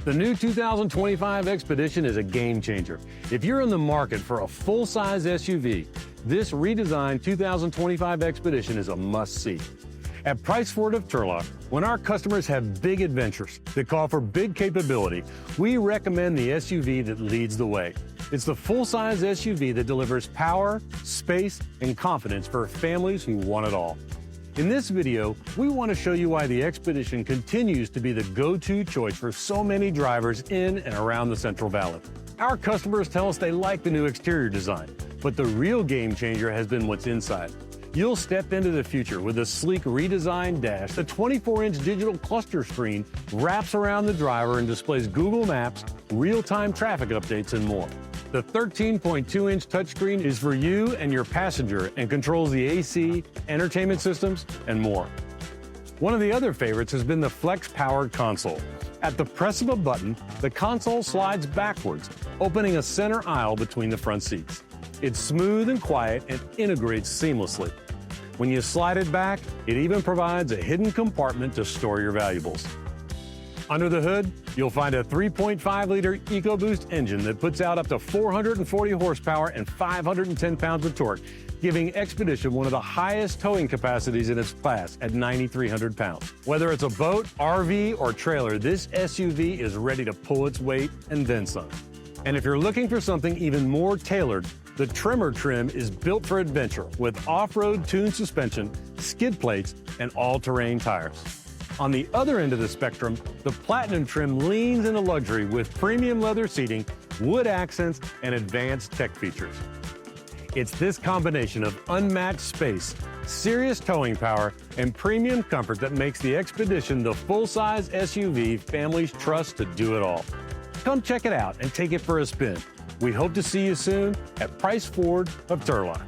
The new 2025 Expedition is a game changer. If you're in the market for a full-size SUV, this redesigned 2025 Expedition is a must-see. At Price Ford of Turlock, when our customers have big adventures that call for big capability, we recommend the SUV that leads the way. It's the full-size SUV that delivers power, space, and confidence for families who want it all. In this video, we want to show you why the Expedition continues to be the go-to choice for so many drivers in and around the Central Valley. Our customers tell us they like the new exterior design, but the real game changer has been what's inside. You'll step into the future with a sleek redesigned dash. The 24-inch digital cluster screen wraps around the driver and displays Google Maps, real-time traffic updates, and more. The 13.2-inch touchscreen is for you and your passenger and controls the AC, entertainment systems, and more. One of the other favorites has been the flex-powered console. At the press of a button, the console slides backwards, opening a center aisle between the front seats. It's smooth and quiet and integrates seamlessly. When you slide it back, it even provides a hidden compartment to store your valuables. Under the hood, you'll find a 3.5-liter EcoBoost engine that puts out up to 440 horsepower and 510 pounds of torque, giving Expedition one of the highest towing capacities in its class at 9,300 pounds. Whether it's a boat, RV, or trailer, this SUV is ready to pull its weight and then some. And if you're looking for something even more tailored, the Tremor trim is built for adventure with off-road tuned suspension, skid plates, and all-terrain tires. On the other end of the spectrum, the Platinum trim leans into luxury with premium leather seating, wood accents, and advanced tech features. It's this combination of unmatched space, serious towing power, and premium comfort that makes the Expedition the full-size SUV families trust to do it all. Come check it out and take it for a spin. We hope to see you soon at Price Ford of Turlock.